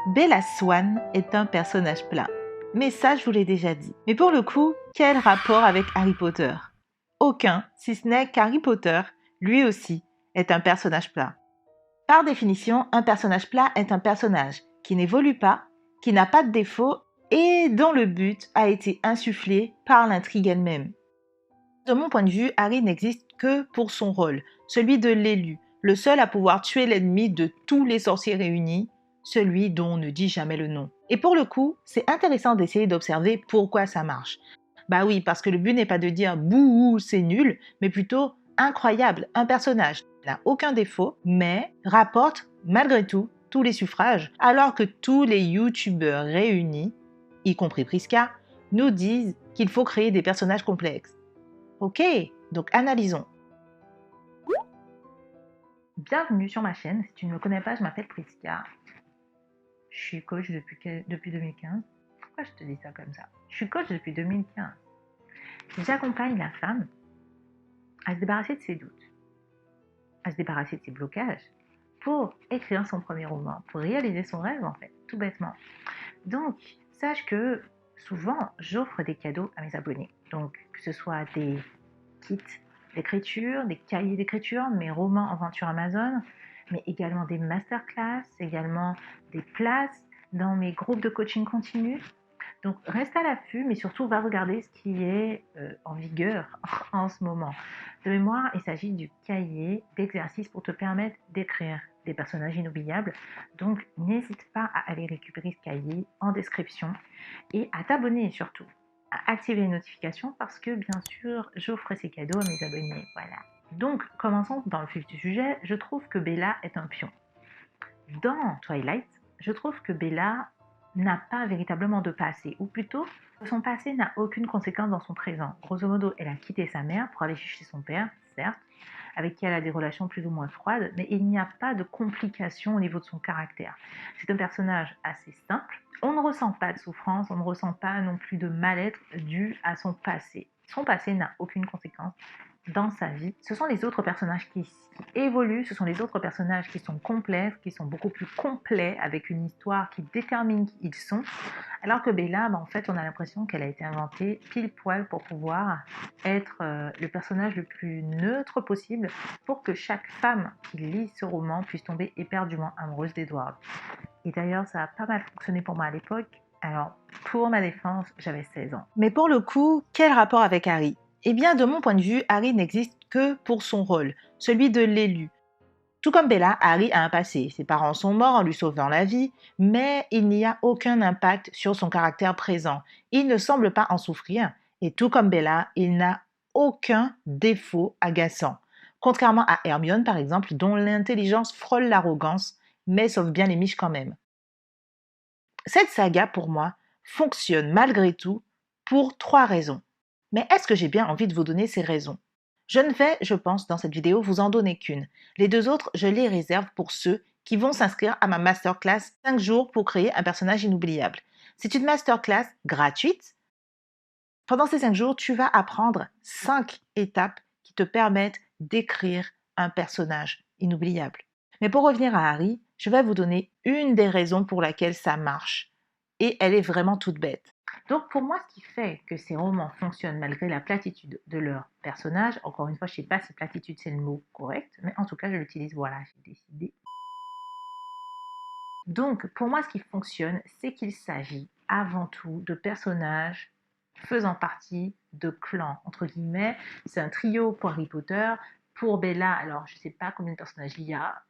Bella Swan est un personnage plat. Mais ça, je vous l'ai déjà dit. Mais pour le coup, quel rapport avec Harry Potter? Aucun, si ce n'est qu'Harry Potter, lui aussi, est un personnage plat. Par définition, un personnage plat est un personnage qui n'évolue pas, qui n'a pas de défaut et dont le but a été insufflé par l'intrigue elle-même. De mon point de vue, Harry n'existe que pour son rôle, celui de l'élu, le seul à pouvoir tuer l'ennemi de tous les sorciers réunis, celui dont on ne dit jamais le nom. Et pour le coup, c'est intéressant d'essayer d'observer pourquoi ça marche. Bah oui, parce que le but n'est pas de dire bouh, c'est nul, mais plutôt incroyable, un personnage n'a aucun défaut, mais rapporte malgré tout tous les suffrages, alors que tous les youtubeurs réunis, y compris Priska, nous disent qu'il faut créer des personnages complexes. Ok, donc analysons. Bienvenue sur ma chaîne. Si tu ne me connais pas, je m'appelle Priska. Je suis coach depuis 2015. Pourquoi je te dis ça comme ça? Je suis coach depuis 2015. J'accompagne la femme à se débarrasser de ses doutes, à se débarrasser de ses blocages, pour écrire son premier roman, pour réaliser son rêve en fait, tout bêtement. Donc, sache que souvent, j'offre des cadeaux à mes abonnés. Donc, que ce soit des kits d'écriture, des cahiers d'écriture, mes romans aventure Amazon, mais également des masterclass, également des places dans mes groupes de coaching continu. Donc reste à l'affût, mais surtout va regarder ce qui est en vigueur en ce moment. De mémoire, il s'agit du cahier d'exercices pour te permettre d'écrire des personnages inoubliables. Donc n'hésite pas à aller récupérer ce cahier en description et à t'abonner surtout, à activer les notifications parce que bien sûr, j'offre ces cadeaux à mes abonnés. Voilà. Donc commençons dans le vif du sujet. Je trouve que Bella est un pion. Dans Twilight, je trouve que Bella n'a pas véritablement de passé, ou plutôt, son passé n'a aucune conséquence dans son présent. Grosso modo, elle a quitté sa mère pour aller chez son père, certes, avec qui elle a des relations plus ou moins froides, mais il n'y a pas de complications au niveau de son caractère. C'est un personnage assez simple. On ne ressent pas de souffrance, on ne ressent pas non plus de mal-être dû à son passé. Son passé n'a aucune conséquence dans sa vie. Ce sont les autres personnages qui évoluent, ce sont les autres personnages qui sont complexes, qui sont beaucoup plus complets, avec une histoire qui détermine qui ils sont. Alors que Bella, en fait, on a l'impression qu'elle a été inventée pile poil pour pouvoir être le personnage le plus neutre possible pour que chaque femme qui lit ce roman puisse tomber éperdument amoureuse d'Edward. Et d'ailleurs, ça a pas mal fonctionné pour moi à l'époque. Alors, pour ma défense, j'avais 16 ans. Mais pour le coup, quel rapport avec Harry? Eh bien, de mon point de vue, Harry n'existe que pour son rôle, celui de l'élu. Tout comme Bella, Harry a un passé. Ses parents sont morts en lui sauvant la vie, mais il n'y a aucun impact sur son caractère présent. Il ne semble pas en souffrir, et tout comme Bella, il n'a aucun défaut agaçant. Contrairement à Hermione, par exemple, dont l'intelligence frôle l'arrogance, mais sauve bien les miches quand même. Cette saga, pour moi, fonctionne malgré tout pour 3 raisons. Mais est-ce que j'ai bien envie de vous donner ces raisons? Je ne vais, je pense, dans cette vidéo, vous en donner qu'une. Les 2 autres, je les réserve pour ceux qui vont s'inscrire à ma masterclass 5 jours pour créer un personnage inoubliable. C'est une masterclass gratuite. Pendant ces 5 jours, tu vas apprendre 5 étapes qui te permettent d'écrire un personnage inoubliable. Mais pour revenir à Harry, je vais vous donner une des raisons pour laquelle ça marche. Et elle est vraiment toute bête. Donc pour moi, ce qui fait que ces romans fonctionnent malgré la platitude de leurs personnages, encore une fois, je ne sais pas si platitude c'est le mot correct, mais en tout cas, je l'utilise, voilà, j'ai décidé. Donc pour moi, ce qui fonctionne, c'est qu'il s'agit avant tout de personnages faisant partie de clans, entre guillemets. C'est un trio pour Harry Potter. Pour Bella, alors je ne sais pas combien de personnages il y a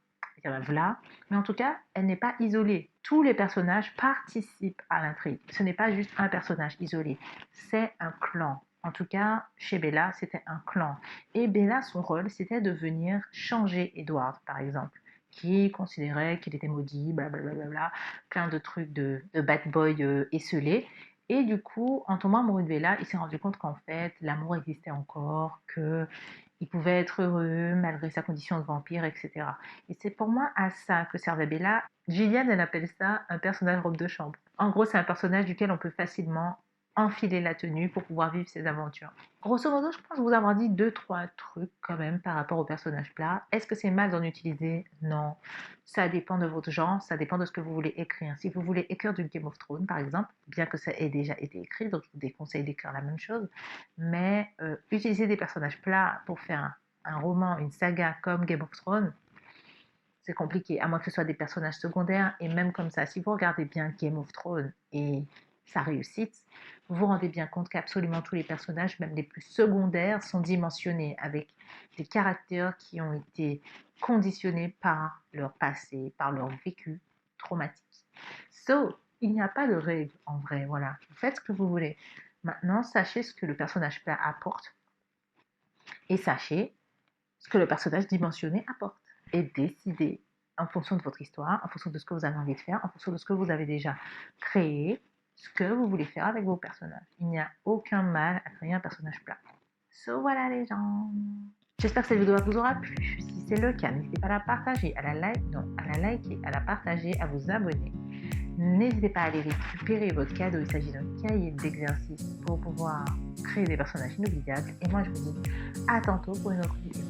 voilà. Mais en tout cas, elle n'est pas isolée. Tous les personnages participent à l'intrigue. Ce n'est pas juste un personnage isolé, c'est un clan. En tout cas, chez Bella, c'était un clan. Et Bella, son rôle, c'était de venir changer Edward, par exemple, qui considérait qu'il était maudit, blablabla, plein de trucs de bad boy esselé. Et du coup, en tombant amoureux de Bella, il s'est rendu compte qu'en fait, l'amour existait encore, qu'il pouvait être heureux malgré sa condition de vampire, etc. Et c'est pour moi à ça que servait Bella. Gillian, elle appelle ça un personnage robe de chambre. En gros, c'est un personnage duquel on peut facilement enfiler la tenue pour pouvoir vivre ces aventures. Grosso modo, je pense vous avoir dit 2-3 trucs quand même par rapport au personnage plat. Est-ce que c'est mal d'en utiliser? Non. Ça dépend de votre genre, ça dépend de ce que vous voulez écrire. Si vous voulez écrire du Game of Thrones, par exemple, bien que ça ait déjà été écrit, donc je vous déconseille d'écrire la même chose, mais utiliser des personnages plats pour faire un roman, une saga comme Game of Thrones, c'est compliqué, à moins que ce soit des personnages secondaires. Et même comme ça, si vous regardez bien Game of Thrones et sa réussite, vous vous rendez bien compte qu'absolument tous les personnages, même les plus secondaires, sont dimensionnés avec des caractères qui ont été conditionnés par leur passé, par leur vécu traumatique. So, il n'y a pas de règle en vrai, voilà. Vous faites ce que vous voulez. Maintenant, sachez ce que le personnage plat apporte et sachez ce que le personnage dimensionné apporte. Et décidez en fonction de votre histoire, en fonction de ce que vous avez envie de faire, en fonction de ce que vous avez déjà créé, ce que vous voulez faire avec vos personnages. Il n'y a aucun mal à créer un personnage plat. So voilà les gens. J'espère que cette vidéo vous aura plu. Si c'est le cas, n'hésitez pas à la partager, à la liker, à la partager, à vous abonner. N'hésitez pas à aller récupérer votre cadeau. Il s'agit d'un cahier d'exercice pour pouvoir créer des personnages inoubliables. Et moi, je vous dis à tantôt pour une autre vidéo.